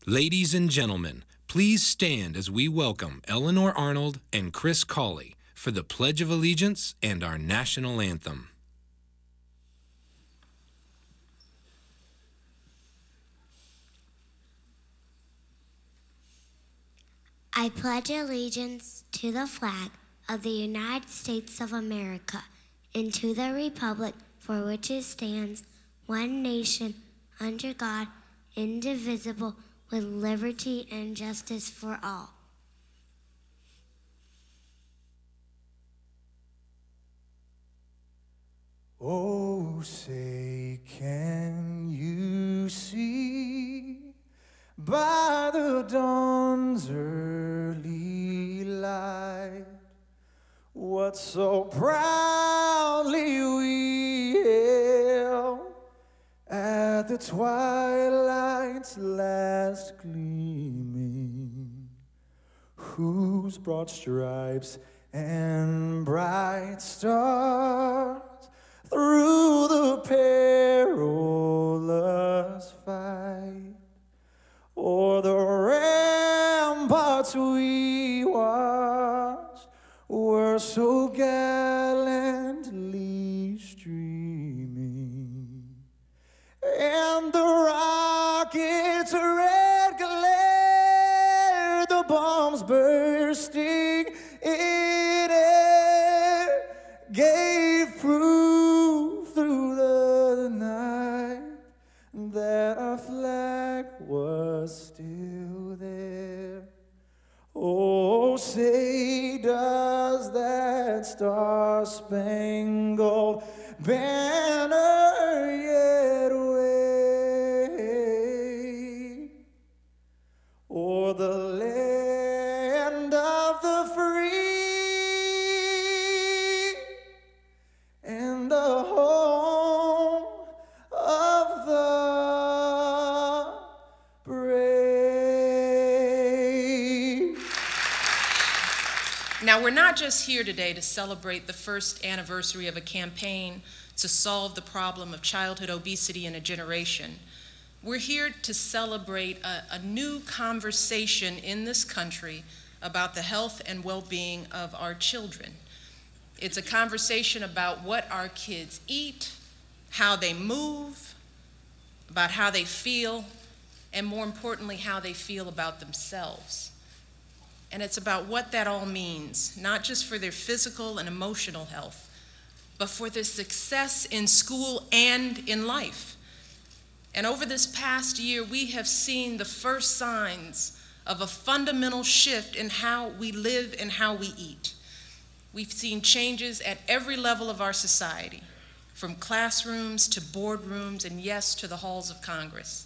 Ladies and gentlemen, please stand as we welcome Eleanor Arnold and Chris Cawley for the Pledge of Allegiance and our national anthem. I pledge allegiance to the flag of the United States of America and to the republic for which it stands, one nation, under God, indivisible, with liberty and justice for all. Oh, say, can you see by the dawn's early light what so proudly we hailed at the twilight's last gleaming, whose broad stripes and bright stars through the perilous fight o'er the ramparts we watched were so gallantly streaming, and the rocket's red glare, the bombs bursting in air, gave proof through the night that our flag was still there. Oh, say, does that star-spangled banner yet wave o'er the land of the free and the home of the brave? Now, we're not just here today to celebrate the first anniversary of a campaign to solve the problem of childhood obesity in a generation. We're here to celebrate a new conversation in this country about the health and well-being of our children. It's a conversation about what our kids eat, how they move, about how they feel, and more importantly, how they feel about themselves. And it's about what that all means, not just for their physical and emotional health, but for their success in school and in life. And over this past year, we have seen the first signs of a fundamental shift in how we live and how we eat. We've seen changes at every level of our society, from classrooms to boardrooms and, yes, to the halls of Congress.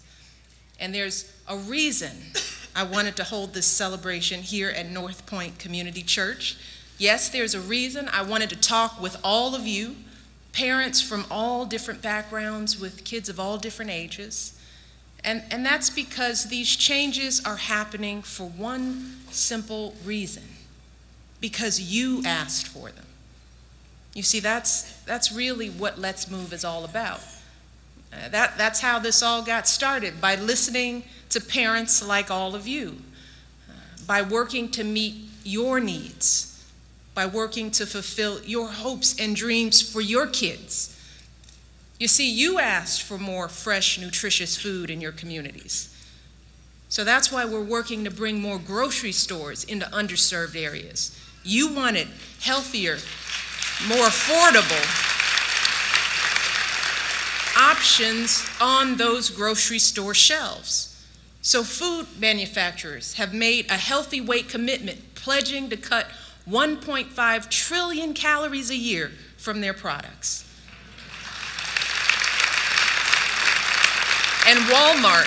And there's a reason I wanted to hold this celebration here at North Point Community Church. Yes, there's a reason I wanted to talk with all of you, parents from all different backgrounds with kids of all different ages. And that's because these changes are happening for one simple reason: because you asked for them. You see, that's really what Let's Move is all about. That's how this all got started, by listening to parents like all of you, by working to meet your needs, by working to fulfill your hopes and dreams for your kids. You see, you asked for more fresh, nutritious food in your communities. So that's why we're working to bring more grocery stores into underserved areas. You wanted healthier, more affordable options on those grocery store shelves. So food manufacturers have made a healthy weight commitment, pledging to cut 1.5 trillion calories a year from their products. And Walmart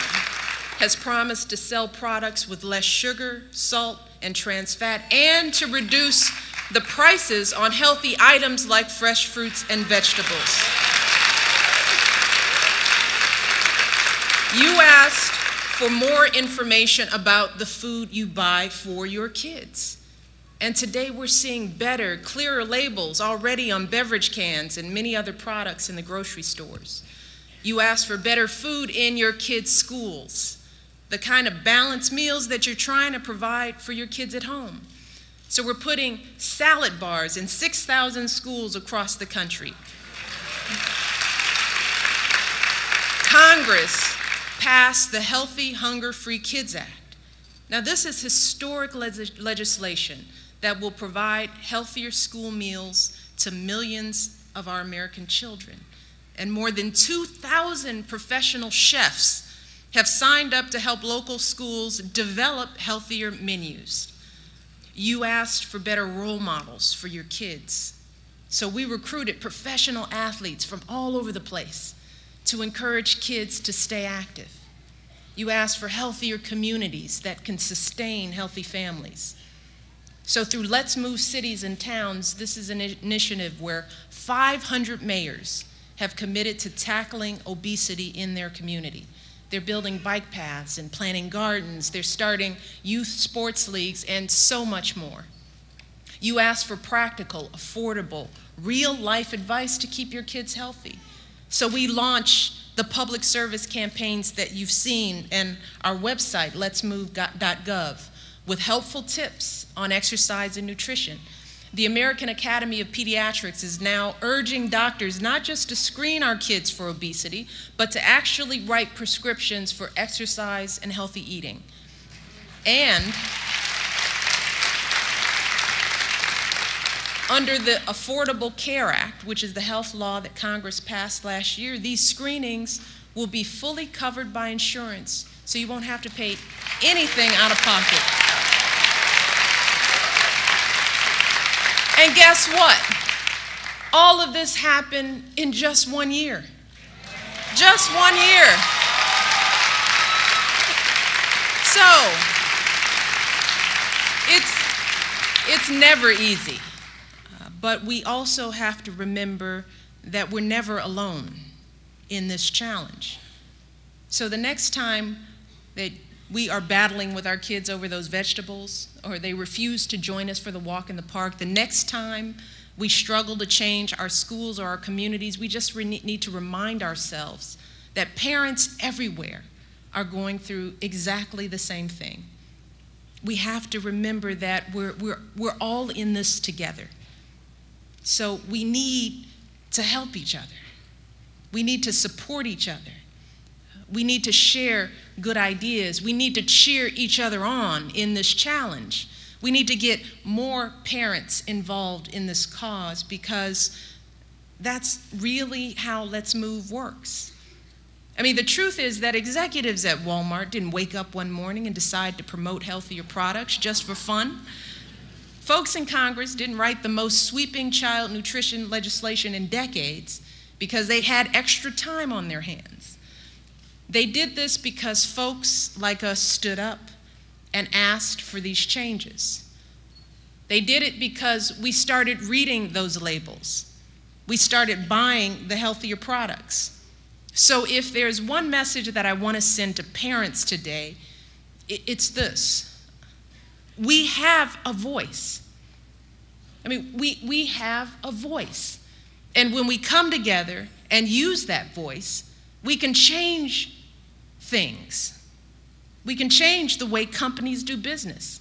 has promised to sell products with less sugar, salt, and trans fat, and to reduce the prices on healthy items like fresh fruits and vegetables. You asked for more information about the food you buy for your kids. And today we're seeing better, clearer labels already on beverage cans and many other products in the grocery stores. You asked for better food in your kids' schools. the kind of balanced meals that you're trying to provide for your kids at home. So we're putting salad bars in 6,000 schools across the country. Congress passed the Healthy, Hunger-Free Kids Act. Now, this is historic legislation that will provide healthier school meals to millions of our American children. And more than 2,000 professional chefs have signed up to help local schools develop healthier menus. You asked for better role models for your kids. So we recruited professional athletes from all over the place to encourage kids to stay active. You asked for healthier communities that can sustain healthy families. So through Let's Move Cities and Towns, this is an initiative where 500 mayors have committed to tackling obesity in their community. They're building bike paths and planting gardens. They're starting youth sports leagues and so much more. You asked for practical, affordable, real-life advice to keep your kids healthy. So we launched the public service campaigns that you've seen and our website, letsmove.gov, with helpful tips on exercise and nutrition. The American Academy of Pediatrics is now urging doctors not just to screen our kids for obesity, but to actually write prescriptions for exercise and healthy eating. And under the Affordable Care Act, which is the health law that Congress passed last year, these screenings will be fully covered by insurance, so you won't have to pay anything out of pocket. And guess what? All of this happened in just 1 year. Just 1 year. So, it's never easy. But we also have to remember that we're never alone in this challenge. So the next time that we are battling with our kids over those vegetables, or they refuse to join us for the walk in the park, the next time we struggle to change our schools or our communities, we just need to remind ourselves that parents everywhere are going through exactly the same thing. We have to remember that we're all in this together. So we need to help each other. We need to support each other. We need to share good ideas. We need to cheer each other on in this challenge. We need to get more parents involved in this cause, because that's really how Let's Move works. I mean, the truth is that executives at Walmart didn't wake up one morning and decide to promote healthier products just for fun. Folks in Congress didn't write the most sweeping child nutrition legislation in decades because they had extra time on their hands. They did this because folks like us stood up and asked for these changes. They did it because we started reading those labels. We started buying the healthier products. So if there's one message that I want to send to parents today, it's this. We have a voice. I mean, we have a voice. And when we come together and use that voice, we can change things. We can change the way companies do business.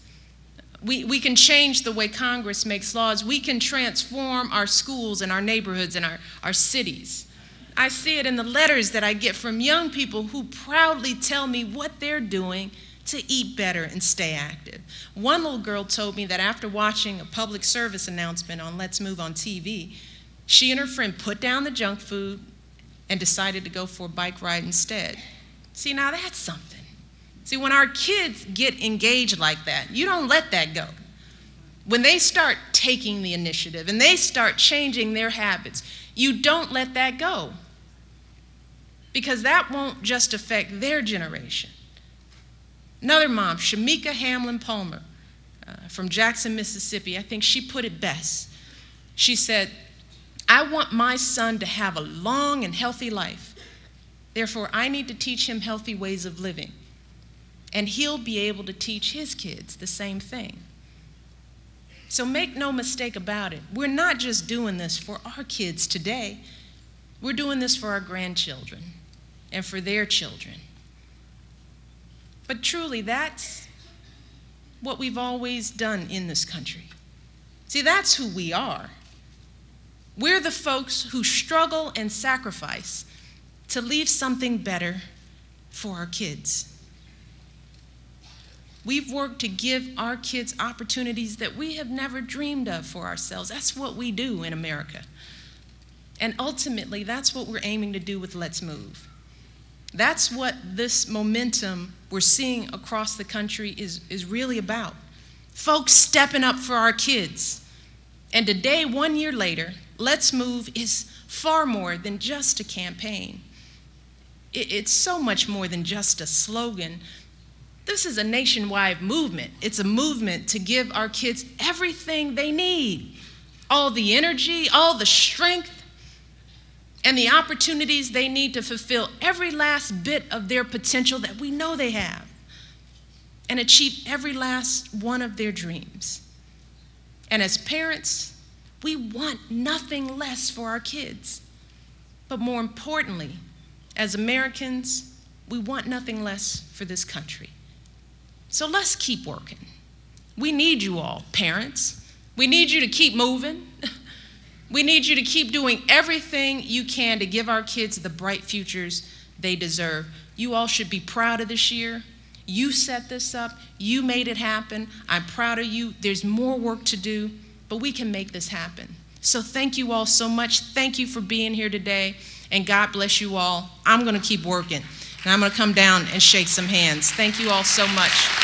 We can change the way Congress makes laws. We can transform our schools and our neighborhoods and our cities. I see it in the letters that I get from young people who proudly tell me what they're doing to eat better and stay active. One little girl told me that after watching a public service announcement on Let's Move on TV, she and her friend put down the junk food and decided to go for a bike ride instead. See, now that's something. See, when our kids get engaged like that, you don't let that go. When they start taking the initiative and they start changing their habits, you don't let that go, because that won't just affect their generation. Another mom, Shamika Hamlin Palmer, from Jackson, Mississippi, I think she put it best. She said, "I want my son to have a long and healthy life. Therefore, I need to teach him healthy ways of living. And he'll be able to teach his kids the same thing." So make no mistake about it. We're not just doing this for our kids today. We're doing this for our grandchildren and for their children. But truly, that's what we've always done in this country. See, that's who we are. We're the folks who struggle and sacrifice to leave something better for our kids. We've worked to give our kids opportunities that we have never dreamed of for ourselves. That's what we do in America. And ultimately, that's what we're aiming to do with Let's Move. That's what this momentum we're seeing across the country is really about. Folks stepping up for our kids. And today, 1 year later, Let's Move is far more than just a campaign. It's so much more than just a slogan. This is a nationwide movement. It's a movement to give our kids everything they need, all the energy, all the strength, and the opportunities they need to fulfill every last bit of their potential that we know they have, and achieve every last one of their dreams. And as parents, we want nothing less for our kids. But more importantly, as Americans, we want nothing less for this country. So let's keep working. We need you all, parents. We need you to keep moving. We need you to keep doing everything you can to give our kids the bright futures they deserve. You all should be proud of this year. You set this up. You made it happen. I'm proud of you. There's more work to do, but we can make this happen. So thank you all so much. Thank you for being here today, and God bless you all. I'm going to keep working, and I'm going to come down and shake some hands. Thank you all so much.